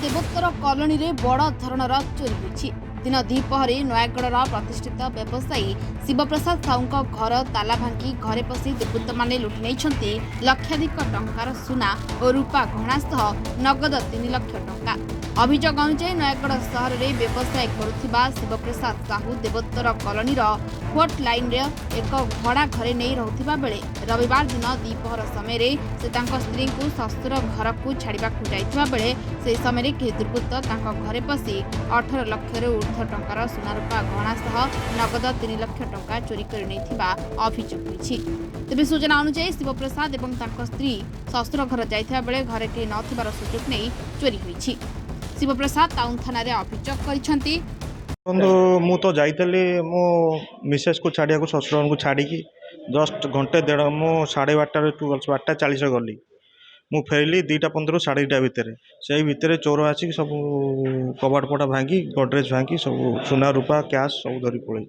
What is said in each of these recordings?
देवोत्तर colony रे बड़ धरणर चोरी होइछि। दिन द्विपहरे नयागढ़ प्रतिष्ठित व्यवसायी शिवप्रसाद साहू घर ताला भांगी घरे पशि दुर्बृत्त माने लुटि नहीं लक्षाधिक टंकार सुना और रूपा गहना सह नगद 3 लाख टंका। अभियोग अनुसार नयागढ़ सहर में व्यवसाय करुथिबा Shivprasad Sahu Debottar colony fort line रे एक भड़ा घरे नहीं रहुथिबा बेले रविवार दिन द्विपहर समय से स्त्री को शशुर घर को छाड़ा जाइथिबा बेले से समय कई दुर्बृत्त घरे पशि 18 लाख ऊर्ध्व टंकार सुनारूपा गहना सह नगद 3 लाख टंका चोरी कर नहीं अभियोग होइछि। तेबे सूचना अनुसार शिवप्रसाद एवं स्त्री शशुर घर जाइथिबा बेले घरे केही नथिबार सुजोग नहीं चोरी होइछि। शिवप्रसाद टाउन थाना रे अभियोग करिसेंती। बंधु मु तो जाइतली मो मिसेस को छाड़िया को ससुर को छाड़ी जस्ट घंटे डेढ़ मु 12:30 12:40 गली मु फेरली 2:15 2:30 भितर से भितर चोर आसिक सब कबाट पटा भांगी गडरेज भांगी सब सुना रूपा कैश सब धरी पड़े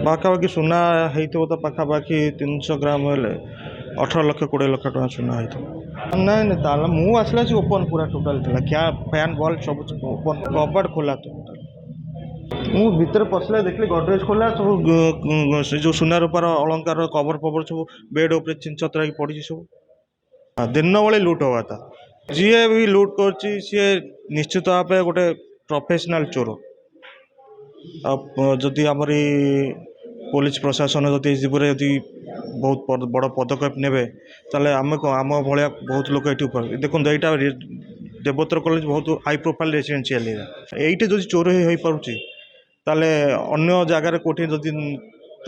पाखापाखि सुना हो तो पाखापाखि 300 ग्राम हेले 18 लाख 20 लाख टका सुना हो ना ताला मु आसला से ओपन पूरा टोटल था क्या फैन बल्ब सब ओपन कबाट खोला तो मु भीतर पसला देखली गडरेज खोला सब से जो सुना रूपार अलंकार कवर फवर सब बेड उपर चिंचतरा पड़ी सब दिन बेले लुट हवा था जी भी लुट कर निश्चित भाव गोटे प्रोफेशनल चोर जदि आम पुलिस प्रशासन जदि बहुत बड़ पदक्षेप ने आम भाया बहुत लोक ये देखो यहाँ देवोत्तर कॉलेज बहुत हाई प्रोफाइल रेसिडेंशियल एरिया ये जो चोर हो पारे ताले अन्य जगार कोठी जदि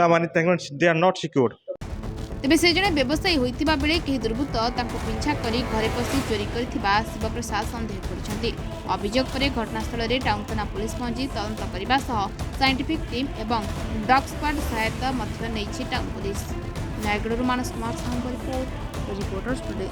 माने दे आर नॉट सिक्योर्ड। तेबे से जने व्यवसायी होइतिबा बेले केही दुर्बृत्त तांको पिछा करी घरे पसी चोरी करथिबा शिवप्रसाद संदेह करिसेंती। अभियोग पर घटनास्थल रे टाउन थाना पुलिस पहुंची तदंत करबा सह साइंटिफिक टीम एवं डॉग स्क्वाड सहायता मध्य नैछि टाउन पुलिस। नयागढ़ मानस कुमार साहू रिपोर्टर्स टुडे।